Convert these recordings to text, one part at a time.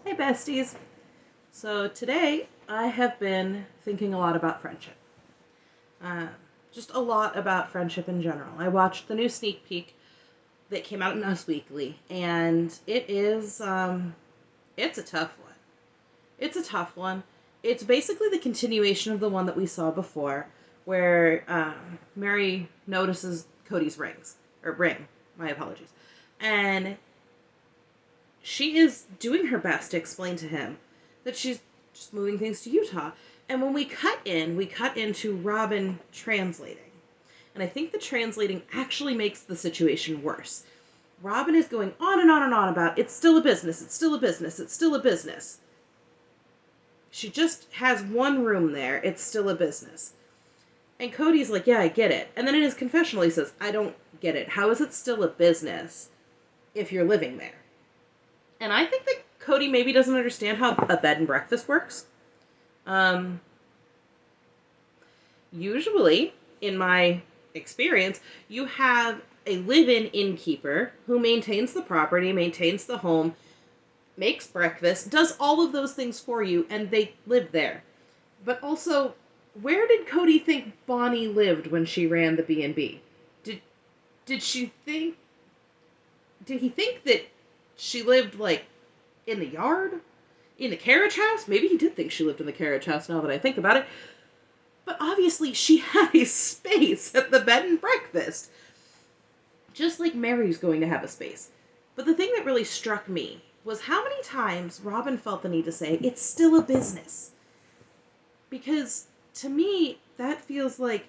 Hey besties. So today I have been thinking a lot about friendship. Uh, just a lot about friendship in general. I watched the new sneak peek that came out in Us Weekly, and it's a tough one. It's a tough one. It's basically the continuation of the one that we saw before, where Meri notices Cody's ring. My apologies, and she is doing her best to explain to him that she's just moving things to Utah. And when we cut into Robyn translating. And I think the translating actually makes the situation worse. Robyn is going on and on and on about it's still a business, it's still a business, it's still a business. She just has one room there, it's still a business. And Cody's like, yeah, I get it. And then in his confessional he says, I don't get it. How is it still a business if you're living there? And I think that Cody maybe doesn't understand how a bed and breakfast works. Usually, in my experience, you have a live-in innkeeper who maintains the property, maintains the home, makes breakfast, does all of those things for you, and they live there. But also, where did Cody think Bonnie lived when she ran the B&B? Did she think... Did he think that she lived, like, in the yard? In the carriage house? Maybe he did think she lived in the carriage house now that I think about it. But obviously she had a space at the bed and breakfast. Just like Mary's going to have a space. But the thing that really struck me was how many times Robyn felt the need to say, it's still a business. Because to me, that feels like,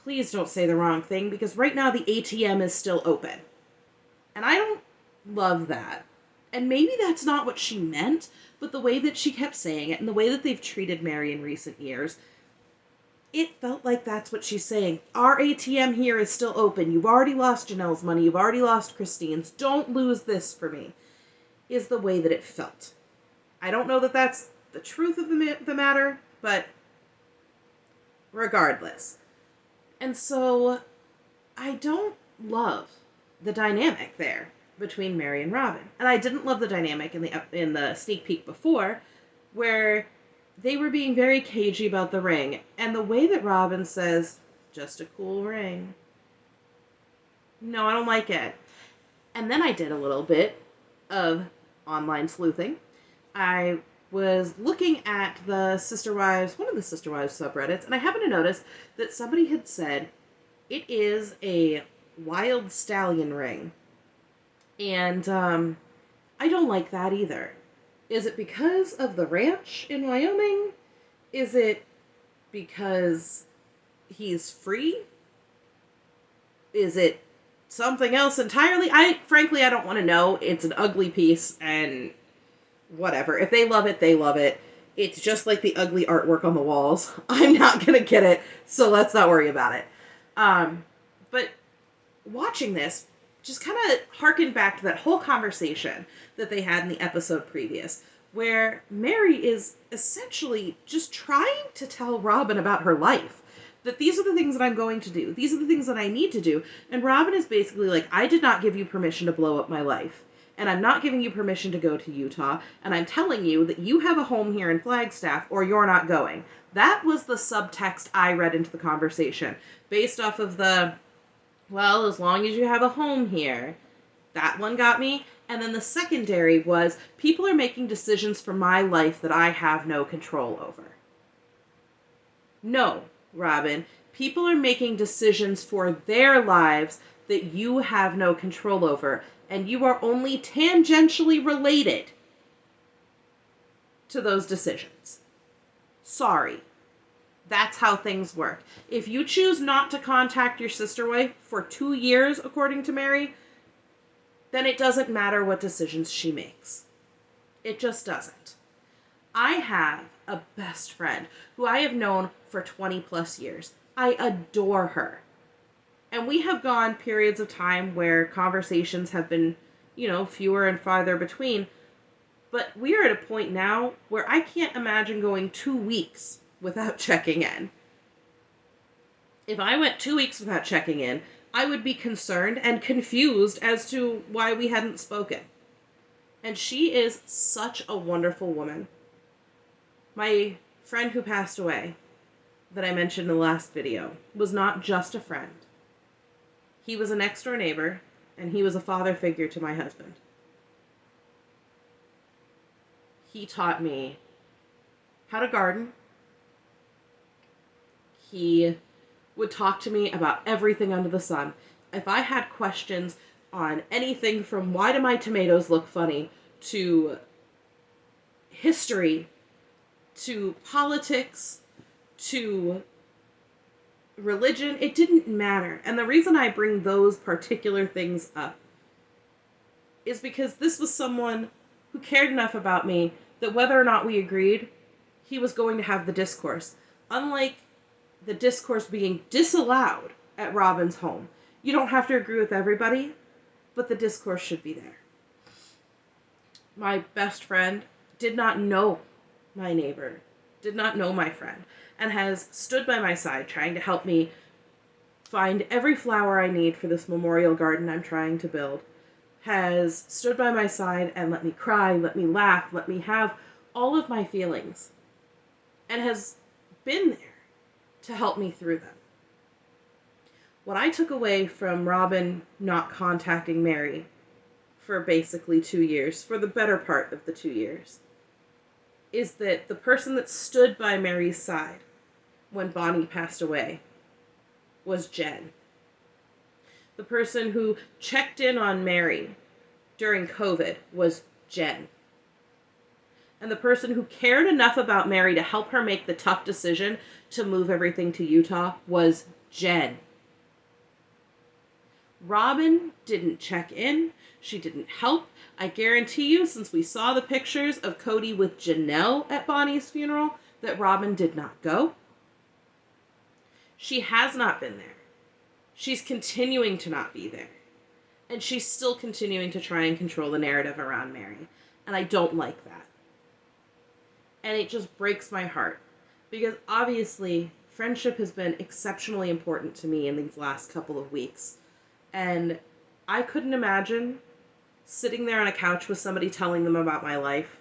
please don't say the wrong thing, because right now the ATM is still open. And I don't love that. And maybe that's not what she meant, but the way that she kept saying it and the way that they've treated Meri in recent years, it felt like that's what she's saying. Our ATM here is still open. You've already lost Janelle's money. You've already lost Christine's. Don't lose this for me, is the way that it felt. I don't know that that's the truth of the matter, but regardless. And so I don't love the dynamic there between Meri and Robyn. And I didn't love the dynamic in the sneak peek before, where they were being very cagey about the ring. And the way that Robyn says, just a cool ring. No, I don't like it. And then I did a little bit of online sleuthing. I was looking at one of the Sister Wives subreddits, and I happened to notice that somebody had said, it is a wild stallion ring. And I don't like that either. Is it because of the ranch in Wyoming? Is it because he's free? Is it something else entirely? Frankly, I don't want to know. It's an ugly piece, and whatever. If they love it, they love it. It's just like the ugly artwork on the walls. I'm not going to get it, so let's not worry about it. But watching this just kind of harkened back to that whole conversation that they had in the episode previous, where Meri is essentially just trying to tell Robyn about her life. That these are the things that I'm going to do. These are the things that I need to do. And Robyn is basically like, I did not give you permission to blow up my life. And I'm not giving you permission to go to Utah. And I'm telling you that you have a home here in Flagstaff or you're not going. That was the subtext I read into the conversation. Based off of the, well, as long as you have a home here. That one got me. And then the secondary was, people are making decisions for my life that I have no control over. No, Robyn. People are making decisions for their lives that you have no control over. And you are only tangentially related to those decisions. Sorry. That's how things work. If you choose not to contact your sister wife for 2 years, according to Meri, then it doesn't matter what decisions she makes. It just doesn't. I have a best friend who I have known for 20 plus years. I adore her. And we have gone periods of time where conversations have been, fewer and farther between. But we are at a point now where I can't imagine going 2 weeks without checking in. If I went 2 weeks without checking in, I would be concerned and confused as to why we hadn't spoken. And she is such a wonderful woman. My friend who passed away, that I mentioned in the last video, was not just a friend. He was a next door neighbor, and he was a father figure to my husband. He taught me how to garden. He would talk to me about everything under the sun. If I had questions on anything from why do my tomatoes look funny, to history, to politics, to religion, it didn't matter. And the reason I bring those particular things up is because this was someone who cared enough about me that whether or not we agreed, he was going to have the discourse. Unlike the discourse being disallowed at Robyn's home. You don't have to agree with everybody, but the discourse should be there. My best friend did not know my neighbor, did not know my friend, and has stood by my side trying to help me find every flower I need for this memorial garden I'm trying to build. Has stood by my side and let me cry, let me laugh, let me have all of my feelings, and has been there to help me through them. What I took away from Robyn not contacting Meri for basically 2 years, for the better part of the 2 years, is that the person that stood by Meri's side when Bonnie passed away was Jen. The person who checked in on Meri during COVID was Jen. And the person who cared enough about Meri to help her make the tough decision to move everything to Utah was Jen. Robyn didn't check in. She didn't help. I guarantee you, since we saw the pictures of Cody with Janelle at Bonnie's funeral, that Robyn did not go. She has not been there. She's continuing to not be there. And she's still continuing to try and control the narrative around Meri. And I don't like that. And it just breaks my heart. Because obviously, friendship has been exceptionally important to me in these last couple of weeks. And I couldn't imagine sitting there on a couch with somebody telling them about my life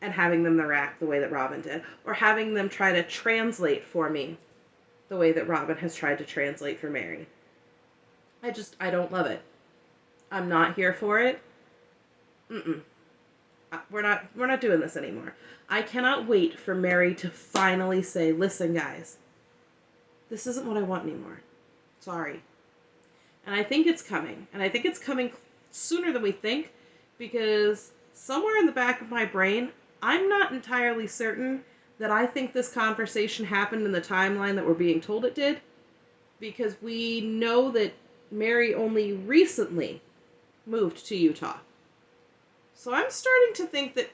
and having them react the way that Robyn did. Or having them try to translate for me the way that Robyn has tried to translate for Meri. I don't love it. I'm not here for it. We're not doing this anymore. I cannot wait for Meri to finally say, listen guys, this isn't what I want anymore. Sorry. And I think it's coming. And I think it's coming sooner than we think, because somewhere in the back of my brain, I'm not entirely certain that I think this conversation happened in the timeline that we're being told it did, because we know that Meri only recently moved to Utah. So I'm starting to think that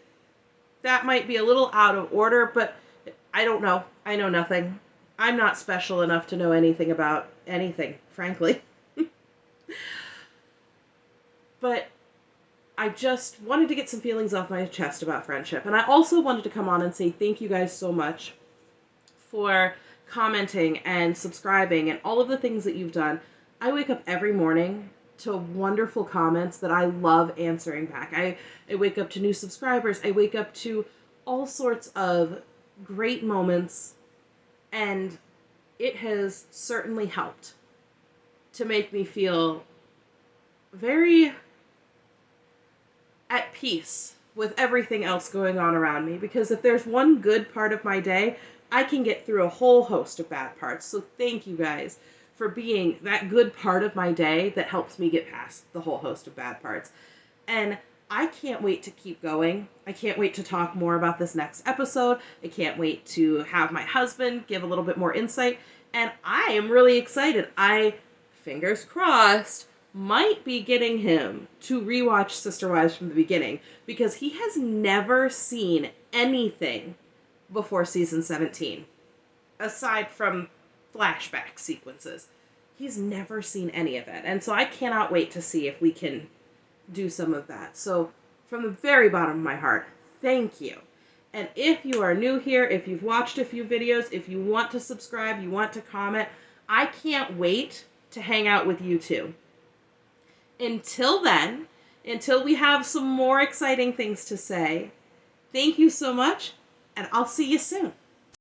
that might be a little out of order, but I don't know. I know nothing. I'm not special enough to know anything about anything, frankly. But I just wanted to get some feelings off my chest about friendship. And I also wanted to come on and say thank you guys so much for commenting and subscribing and all of the things that you've done. I wake up every morning to wonderful comments that I love answering back. I wake up to new subscribers. I wake up to all sorts of great moments, and it has certainly helped to make me feel very at peace with everything else going on around me, because if there's one good part of my day, I can get through a whole host of bad parts. So thank you guys for being that good part of my day that helps me get past the whole host of bad parts. And I can't wait to keep going. I can't wait to talk more about this next episode. I can't wait to have my husband give a little bit more insight. And I am really excited. I, fingers crossed, might be getting him to rewatch Sister Wives from the beginning, because he has never seen anything before season 17, aside from flashback sequences. He's never seen any of it, and so I cannot wait to see if we can do some of that. So from the very bottom of my heart, thank you. And if you are new here, if you've watched a few videos, if you want to subscribe, you want to comment, I can't wait to hang out with you too. Until then, until we have some more exciting things to say, thank you so much, and I'll see you soon.